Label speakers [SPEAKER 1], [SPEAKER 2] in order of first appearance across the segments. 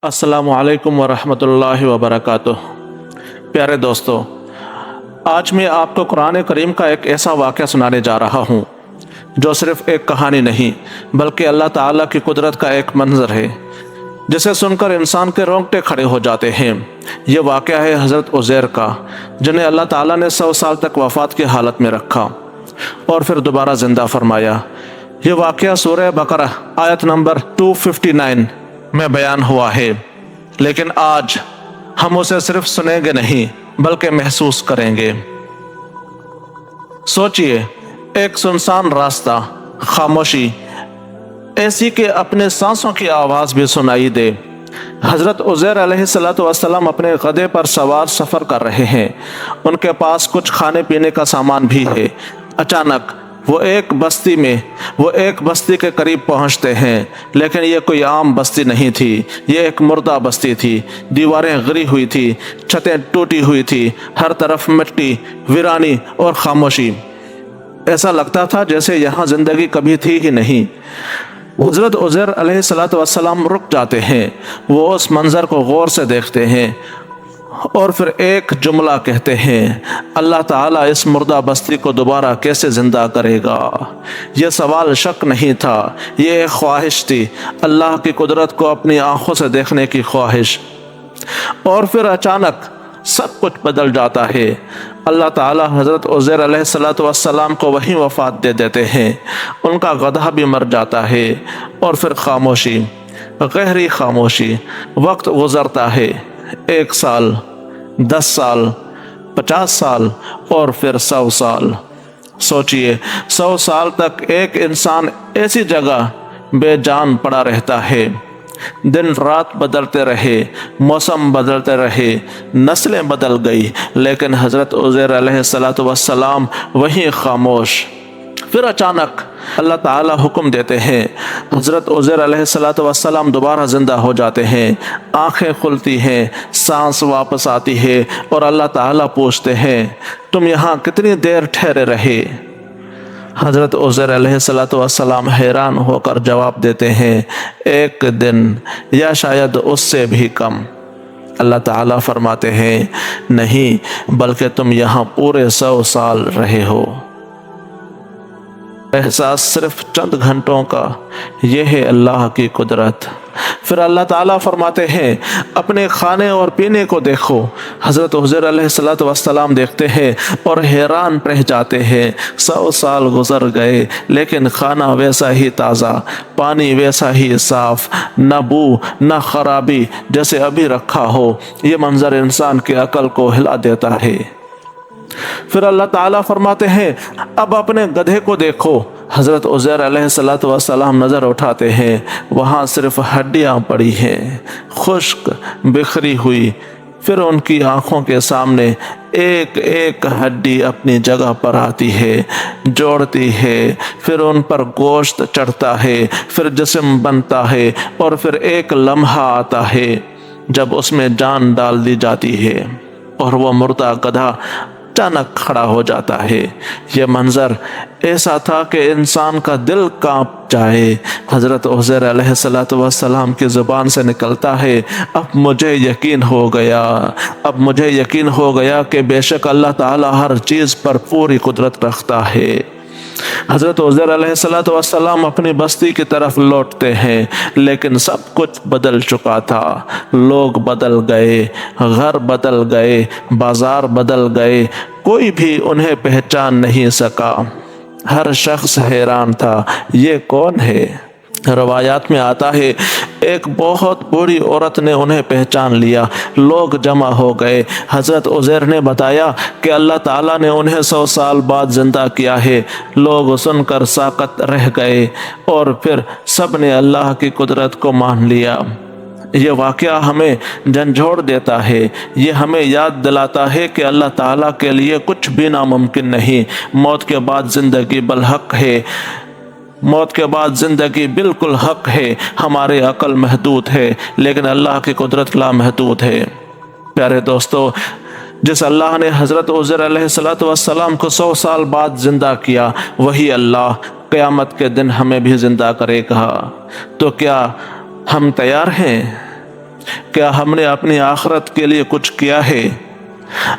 [SPEAKER 1] السلام علیکم ورحمۃ اللہ وبرکاتہ۔ پیارے دوستو، آج میں آپ کو قرآن کریم کا ایک ایسا واقعہ سنانے جا رہا ہوں جو صرف ایک کہانی نہیں بلکہ اللہ تعالیٰ کی قدرت کا ایک منظر ہے جسے سن کر انسان کے رونگٹے کھڑے ہو جاتے ہیں۔ یہ واقعہ ہے حضرت عزیر کا، جنہیں اللہ تعالیٰ نے 100 سال تک وفات کی حالت میں رکھا اور پھر دوبارہ زندہ فرمایا۔ یہ واقعہ سورہ بقرہ آیت نمبر 259 میں بیان ہوا ہے، لیکن آج ہم اسے صرف سنیں گے نہیں بلکہ محسوس کریں گے۔ سوچئے، ایک سنسان راستہ، خاموشی ایسی کہ اپنے سانسوں کی آواز بھی سنائی دے۔ حضرت عزیر علیہ السلام اپنے گدھے پر سوار سفر کر رہے ہیں۔ ان کے پاس کچھ کھانے پینے کا سامان بھی ہے۔ اچانک وہ ایک بستی کے قریب پہنچتے ہیں، لیکن یہ کوئی عام بستی نہیں تھی، یہ ایک مردہ بستی تھی۔ دیواریں گری ہوئی تھی، چھتیں ٹوٹی ہوئی تھی، ہر طرف مٹی، ویرانی اور خاموشی۔ ایسا لگتا تھا جیسے یہاں زندگی کبھی تھی ہی نہیں۔ حضرت عزیر علیہ السلام رک جاتے ہیں۔ وہ اس منظر کو غور سے دیکھتے ہیں اور پھر ایک جملہ کہتے ہیں، اللہ تعالیٰ اس مردہ بستی کو دوبارہ کیسے زندہ کرے گا؟ یہ سوال شک نہیں تھا، یہ ایک خواہش تھی، اللہ کی قدرت کو اپنی آنکھوں سے دیکھنے کی خواہش۔ اور پھر اچانک سب کچھ بدل جاتا ہے۔ اللہ تعالیٰ حضرت عزیر علیہ السلام کو وہیں وفات دے دیتے ہیں۔ ان کا گدھا بھی مر جاتا ہے اور پھر خاموشی، گہری خاموشی۔ وقت گزرتا ہے، 1 سال، 10 سال، 50 سال اور پھر 100 سال۔ سوچئے، 100 سال تک ایک انسان ایسی جگہ بے جان پڑا رہتا ہے۔ دن رات بدلتے رہے، موسم بدلتے رہے، نسلیں بدل گئی، لیکن حضرت عزیر علیہ السلام وہیں خاموش۔ پھر اچانک اللہ تعالیٰ حکم دیتے ہیں، حضرت عزیر علیہ السلام دوبارہ زندہ ہو جاتے ہیں، آنکھیں کھلتی ہیں، سانس واپس آتی ہے اور اللہ تعالیٰ پوچھتے ہیں، تم یہاں کتنی دیر ٹھہرے رہے؟ حضرت عزیر علیہ السلام حیران ہو کر جواب دیتے ہیں، 1 دن یا شاید اس سے بھی کم۔ اللہ تعالیٰ فرماتے ہیں، نہیں بلکہ تم یہاں پورے 100 سال رہے ہو۔ احساس صرف چند گھنٹوں کا، یہ ہے اللہ کی قدرت۔ پھر اللہ تعالیٰ فرماتے ہیں، اپنے کھانے اور پینے کو دیکھو۔ حضرت عزیر علیہ السلام دیکھتے ہیں اور حیران رہ جاتے ہیں۔ 100 سال گزر گئے لیکن کھانا ویسا ہی تازہ، پانی ویسا ہی صاف، نہ بو نہ خرابی، جیسے ابھی رکھا ہو۔ یہ منظر انسان کی عقل کو ہلا دیتا ہے۔ پھر اللہ تعالیٰ فرماتے ہیں، اب اپنے گدھے کو دیکھو۔ حضرت عزیر علیہ السلام نظر اٹھاتے ہیں، وہاں صرف ہڈیاں پڑی ہیں، خشک، بکھری ہوئی۔ پھر ان کی آنکھوں کے سامنے ایک ایک ہڈی اپنی جگہ پر آتی ہے، جوڑتی ہے، پھر ان پر گوشت چڑھتا ہے، پھر جسم بنتا ہے اور پھر ایک لمحہ آتا ہے جب اس میں جان ڈال دی جاتی ہے اور وہ مردہ گدھا اچانک کھڑا ہو جاتا ہے۔ یہ منظر ایسا تھا کہ انسان کا دل کانپ جائے۔ حضرت عزیر علیہ السلام کی زبان سے نکلتا ہے، اب مجھے یقین ہو گیا کہ بے شک اللہ تعالیٰ ہر چیز پر پوری قدرت رکھتا ہے۔ حضرت عزیر علیہ السلام اپنی بستی کی طرف لوٹتے ہیں، لیکن سب کچھ بدل چکا تھا۔ لوگ بدل گئے، گھر بدل گئے، بازار بدل گئے، کوئی بھی انہیں پہچان نہیں سکا۔ ہر شخص حیران تھا، یہ کون ہے؟ روایات میں آتا ہے، ایک بہت بوڑھی عورت نے انہیں پہچان لیا۔ لوگ جمع ہو گئے۔ حضرت عزیر نے بتایا کہ اللہ تعالیٰ نے انہیں 100 سال بعد زندہ کیا ہے۔ لوگ سن کر ساکت رہ گئے اور پھر سب نے اللہ کی قدرت کو مان لیا۔ یہ واقعہ ہمیں جھنجھوڑ دیتا ہے، یہ ہمیں یاد دلاتا ہے کہ اللہ تعالیٰ کے لیے کچھ بھی ناممکن نہیں۔ موت کے بعد زندگی بالحق ہے، موت کے بعد زندگی بالکل حق ہے۔ ہماری عقل محدود ہے لیکن اللہ کی قدرت لامحدود ہے۔ پیارے دوستو، جس اللہ نے حضرت عزیر علیہ السلام کو 100 سال بعد زندہ کیا، وہی اللہ قیامت کے دن ہمیں بھی زندہ کرے گا۔ تو کیا ہم تیار ہیں؟ کیا ہم نے اپنی آخرت کے لیے کچھ کیا ہے؟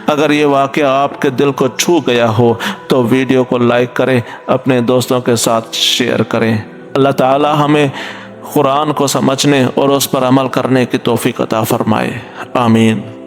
[SPEAKER 1] اگر یہ واقعہ آپ کے دل کو چھو گیا ہو تو ویڈیو کو لائک کریں، اپنے دوستوں کے ساتھ شیئر کریں۔ اللہ تعالی ہمیں قرآن کو سمجھنے اور اس پر عمل کرنے کی توفیق عطا فرمائے، آمین۔